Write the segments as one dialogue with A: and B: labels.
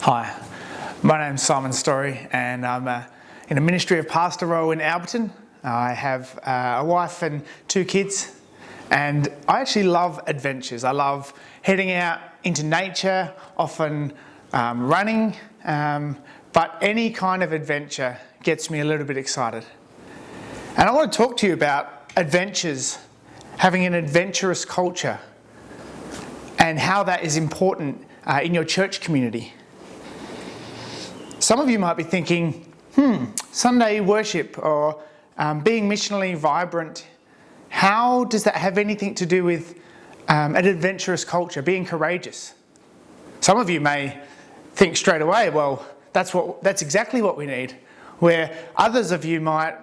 A: Hi, my name's Simon Story and I'm in a ministry of pastor role in Alberton. I have a wife and 2 kids, and I actually love adventures. I love heading out into nature, often running, but any kind of adventure gets me a little bit excited. And I want to talk to you about adventures, having an adventurous culture, and how that is important in your church community. Some of you might be thinking, Sunday worship or being missionally vibrant, how does that have anything to do with an adventurous culture, being courageous? Some of you may think straight away, well, that's exactly what we need. Where others of you might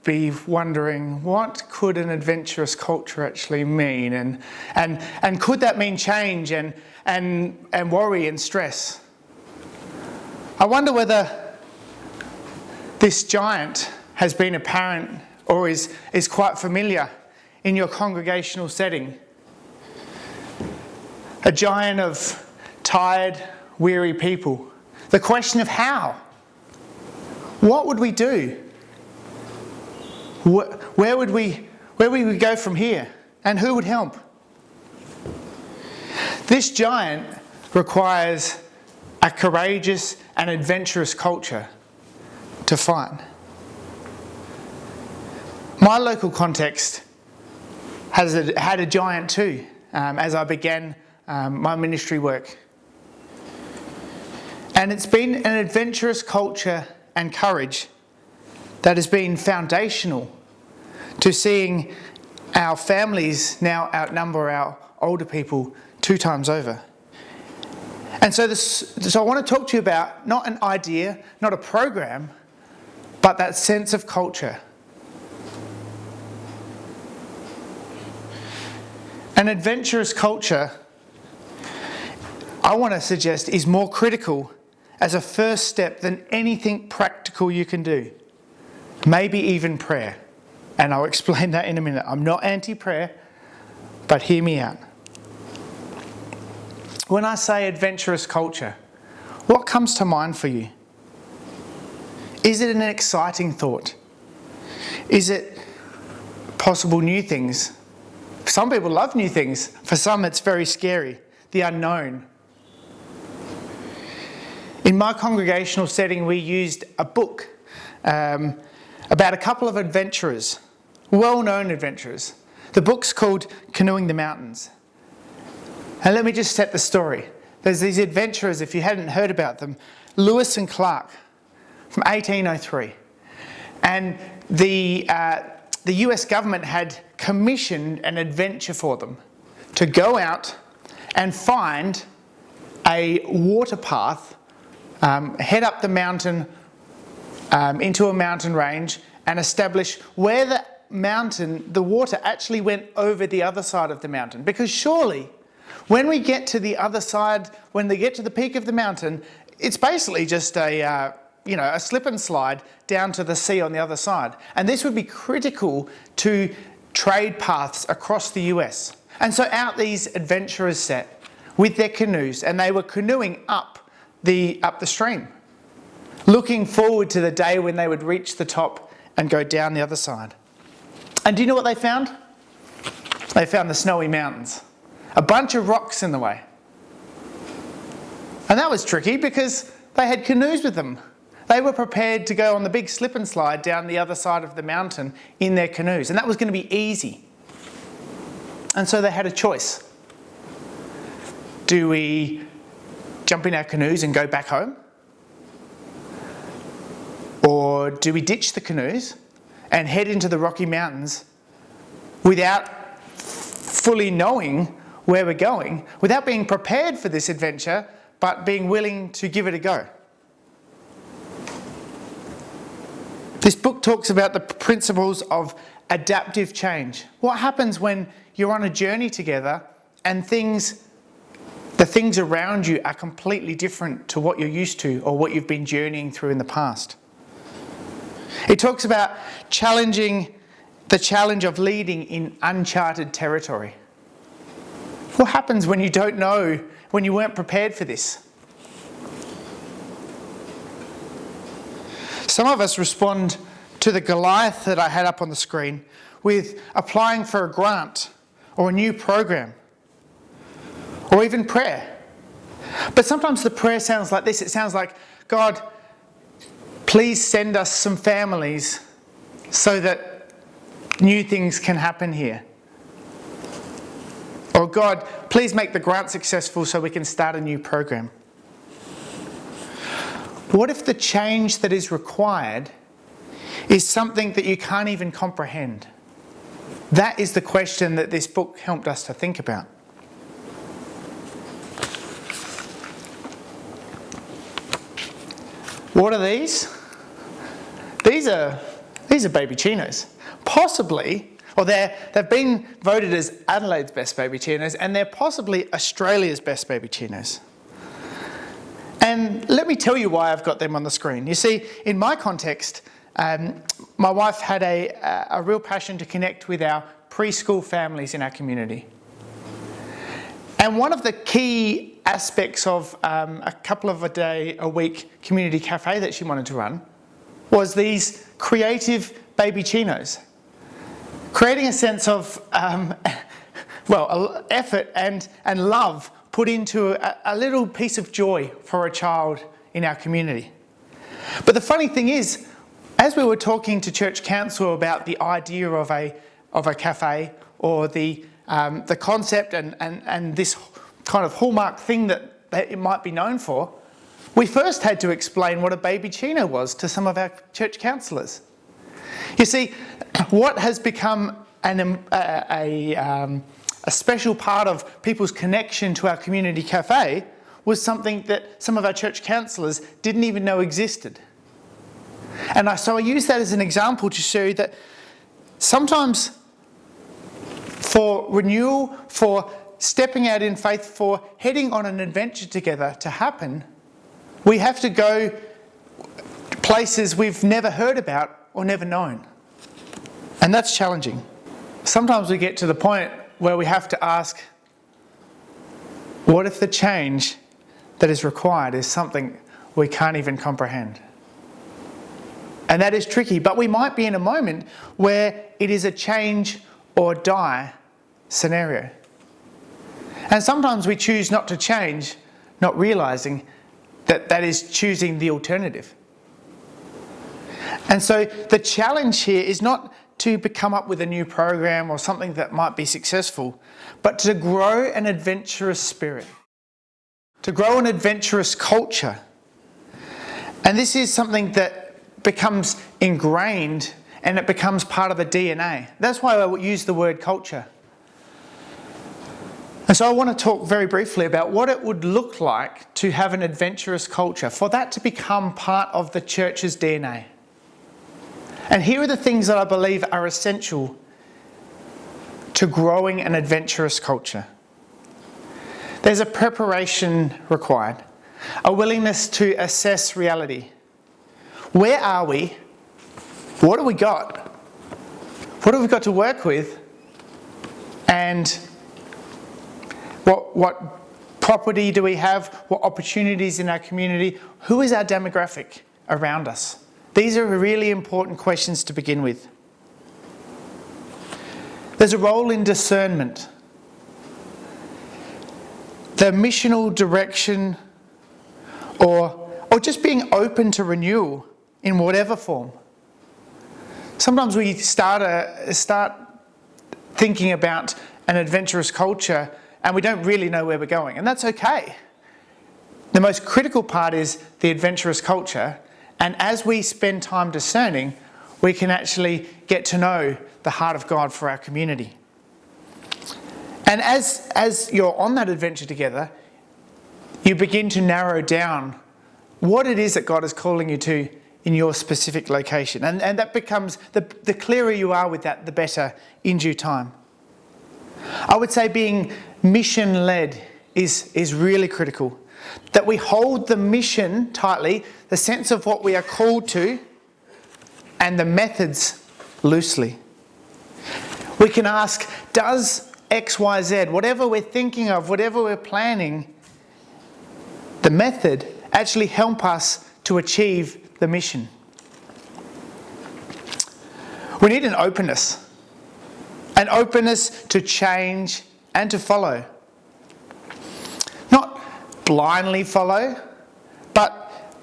A: be wondering, what could an adventurous culture actually mean? And could that mean change and worry and stress? I wonder whether this giant has been apparent or is quite familiar in your congregational setting. A giant of tired, weary people. The question of how? What would we do? Where would we go from here? And who would help? This giant requires a courageous and adventurous culture to fight. My local context had a giant too as I began my ministry work. And it's been an adventurous culture and courage that has been foundational to seeing our families now outnumber our older people 2 times over. And so I want to talk to you about not an idea, not a program, but that sense of culture. An adventurous culture, I want to suggest, is more critical as a first step than anything practical you can do. Maybe even prayer. And I'll explain that in a minute. I'm not anti-prayer, but hear me out. When I say adventurous culture, what comes to mind for you? Is it an exciting thought? Is it possible new things? Some people love new things. For some, it's very scary. The unknown. In my congregational setting, we used a book about a couple of adventurers, well-known adventurers. The book's called Canoeing the Mountains. And let me just set the story. There's these adventurers, if you hadn't heard about them, Lewis and Clark from 1803. And the US government had commissioned an adventure for them to go out and find a water path, head up the mountain into a mountain range and establish where the water actually went over the other side of the mountain. Because surely, when we get to the other side, when they get to the peak of the mountain, it's basically just a slip and slide down to the sea on the other side. And this would be critical to trade paths across the US. And so out these adventurers set with their canoes, and they were canoeing up the stream, looking forward to the day when they would reach the top and go down the other side. And do you know what they found? They found the snowy mountains. A bunch of rocks in the way. And that was tricky because they had canoes with them. They were prepared to go on the big slip and slide down the other side of the mountain in their canoes. And that was going to be easy. And so they had a choice. Do we jump in our canoes and go back home? Or do we ditch the canoes and head into the Rocky Mountains without fully knowing where we're going, without being prepared for this adventure, but being willing to give it a go? This book talks about the principles of adaptive change. What happens when you're on a journey together and the things around you are completely different to what you're used to or what you've been journeying through in the past? It talks about the challenge of leading in uncharted territory. What happens when you don't know, when you weren't prepared for this? Some of us respond to the Goliath that I had up on the screen with applying for a grant or a new program or even prayer. But sometimes the prayer sounds like this. It sounds like, God, please send us some families so that new things can happen here. Or God, please make the grant successful so we can start a new program. What if the change that is required is something that you can't even comprehend? That is the question that this book helped us to think about. What are these? These are baby chinos. Possibly, or they've been voted as Adelaide's best baby chinos, and they're possibly Australia's best baby chinos. And let me tell you why I've got them on the screen. You see, in my context, my wife had a real passion to connect with our preschool families in our community. And one of the key aspects of a couple of a week community cafe that she wanted to run was these creative baby chinos, creating a sense of effort and love put into a little piece of joy for a child in our community. But the funny thing is, as we were talking to church council about the idea of a cafe or the concept and this kind of hallmark thing that it might be known for, we first had to explain what a baby chino was to some of our church councillors. You see, what has become a special part of people's connection to our community cafe was something that some of our church councillors didn't even know existed. And so I use that as an example to show that sometimes for renewal, for stepping out in faith, for heading on an adventure together to happen, we have to go places we've never heard about or never known. And that's challenging. Sometimes we get to the point where we have to ask, what if the change that is required is something we can't even comprehend? And that is tricky, but we might be in a moment where it is a change or die scenario. And sometimes we choose not to change, not realising that that is choosing the alternative. And so the challenge here is not to come up with a new program or something that might be successful, but to grow an adventurous spirit, to grow an adventurous culture. And this is something that becomes ingrained and it becomes part of the DNA. That's why I use the word culture. And so I want to talk very briefly about what it would look like to have an adventurous culture, for that to become part of the church's DNA. And here are the things that I believe are essential to growing an adventurous culture. There's a preparation required, a willingness to assess reality. Where are we? What have we got? What have we got to work with? And what property do we have? What opportunities in our community? Who is our demographic around us? These are really important questions to begin with. There's a role in discernment. The missional direction or just being open to renewal in whatever form. Sometimes we start thinking about an adventurous culture and we don't really know where we're going, and that's okay. The most critical part is the adventurous culture, and as we spend time discerning, we can actually get to know the heart of God for our community. And as you're on that adventure together, you begin to narrow down what it is that God is calling you to in your specific location. And that becomes, the clearer you are with that, the better in due time. I would say being mission-led is really critical. That we hold the mission tightly, the sense of what we are called to, and the methods loosely. We can ask, does X, Y, Z, whatever we're thinking of, whatever we're planning, the method actually help us to achieve the mission? We need an openness to change and to follow. Not blindly follow, but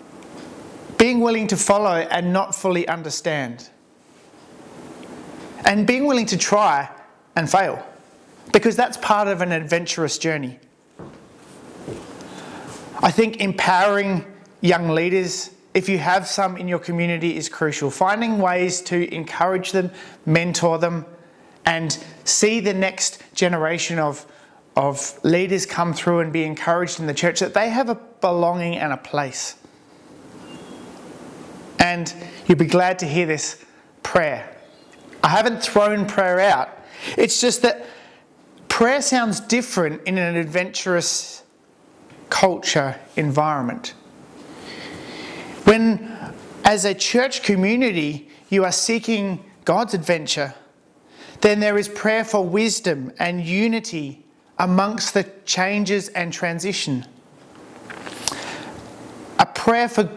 A: being willing to follow and not fully understand. And being willing to try and fail, because that's part of an adventurous journey. I think empowering young leaders, if you have some in your community, is crucial. Finding ways to encourage them, mentor them, and see the next generation of leaders come through and be encouraged in the church, that they have a belonging and a place. And you'll be glad to hear this prayer. I haven't thrown prayer out. It's just that prayer sounds different in an adventurous culture environment. When, as a church community, you are seeking God's adventure, then there is prayer for wisdom and unity amongst the changes and transition. A prayer for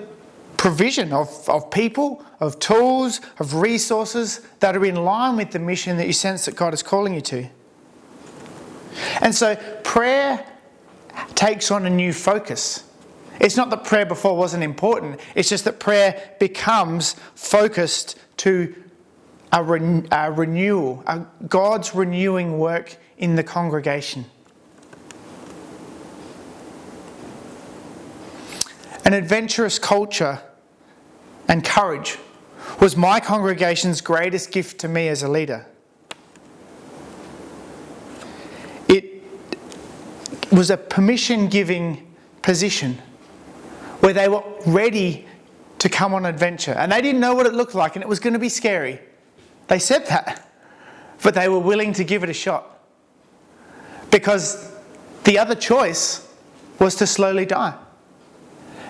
A: provision of people, of tools, of resources that are in line with the mission that you sense that God is calling you to. And so prayer takes on a new focus. It's not that prayer before wasn't important, it's just that prayer becomes focused to a renewal, God's renewing work in the congregation. An adventurous culture and courage was my congregation's greatest gift to me as a leader. It was a permission-giving position where they were ready to come on adventure. And they didn't know what it looked like, and it was going to be scary. They said that, but they were willing to give it a shot. Because the other choice was to slowly die.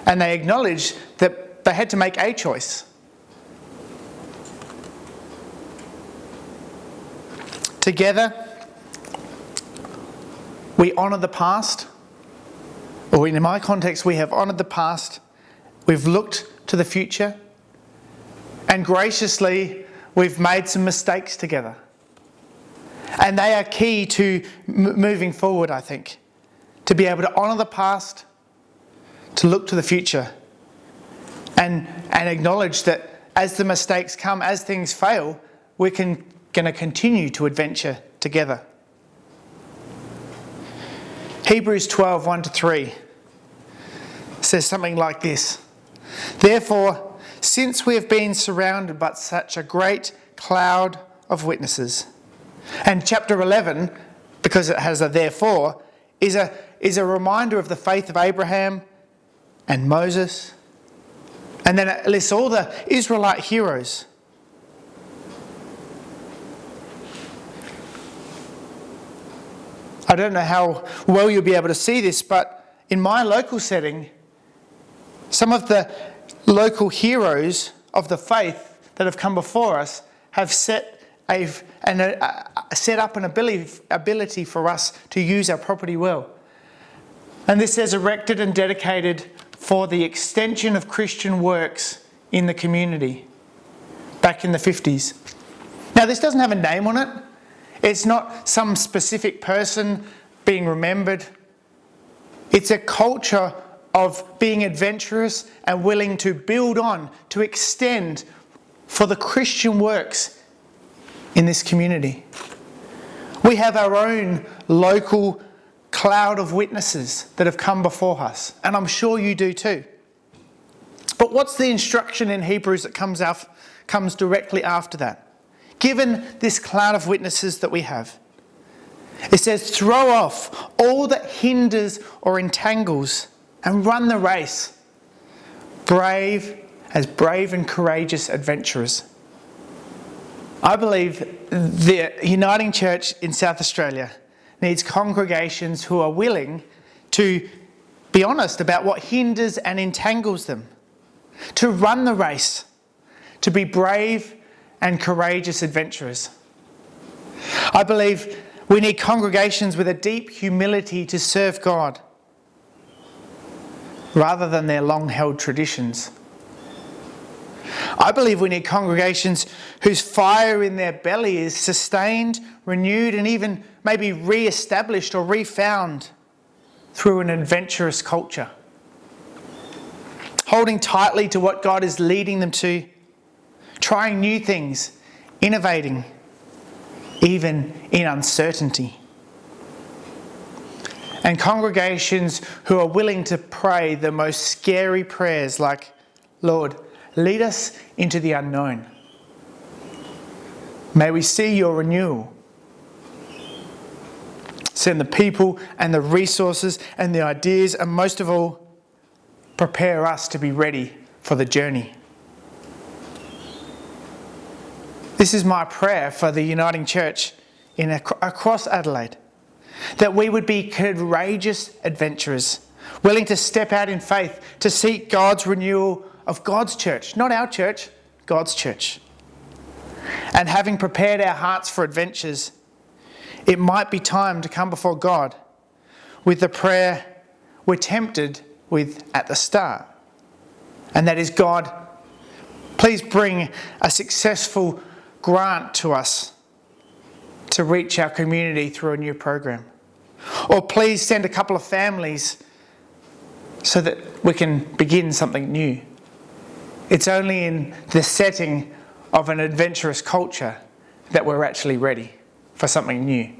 A: And they acknowledged that they had to make a choice. Together, we honour the past. Or in my context, we have honoured the past. We've looked to the future. And graciously, we've made some mistakes together. And they are key to moving forward, I think. To be able to honour the past, to look to the future, and acknowledge that as the mistakes come, as things fail, we're going to continue to adventure together. Hebrews 12, 1-3 says something like this. Therefore, since we have been surrounded by such a great cloud of witnesses. And chapter 11, because it has a therefore, is a reminder of the faith of Abraham and Moses. And then it lists all the Israelite heroes. I don't know how well you'll be able to see this, but in my local setting, some of the local heroes of the faith that have come before us have set up an ability for us to use our property well. And this says erected and dedicated for the extension of Christian works in the community back in the 50s. Now, this doesn't have a name on it. It's not some specific person being remembered. It's a culture of being adventurous and willing to build on, to extend for the Christian works in this community. We have our own local cloud of witnesses that have come before us, and I'm sure you do too. But what's the instruction in Hebrews that comes directly after that? Given this cloud of witnesses that we have, it says, throw off all that hinders or entangles and run the race, brave and courageous adventurers. I believe the Uniting Church in South Australia needs congregations who are willing to be honest about what hinders and entangles them, to run the race, to be brave and courageous adventurers. I believe we need congregations with a deep humility to serve God rather than their long-held traditions. I believe we need congregations whose fire in their belly is sustained, renewed, and even maybe re-established or refound through an adventurous culture. Holding tightly to what God is leading them to, trying new things, innovating, even in uncertainty. And congregations who are willing to pray the most scary prayers like, Lord, lead us into the unknown. May we see your renewal. Send the people and the resources and the ideas, and most of all, prepare us to be ready for the journey. This is my prayer for the Uniting Church across Adelaide, that we would be courageous adventurers, willing to step out in faith to seek God's renewal of God's church, not our church, God's church. And having prepared our hearts for adventures, it might be time to come before God with the prayer we're tempted with at the start. And that is, God, please bring a successful grant to us to reach our community through a new program. Or please send a couple of families so that we can begin something new. It's only in the setting of an adventurous culture that we're actually ready for something new.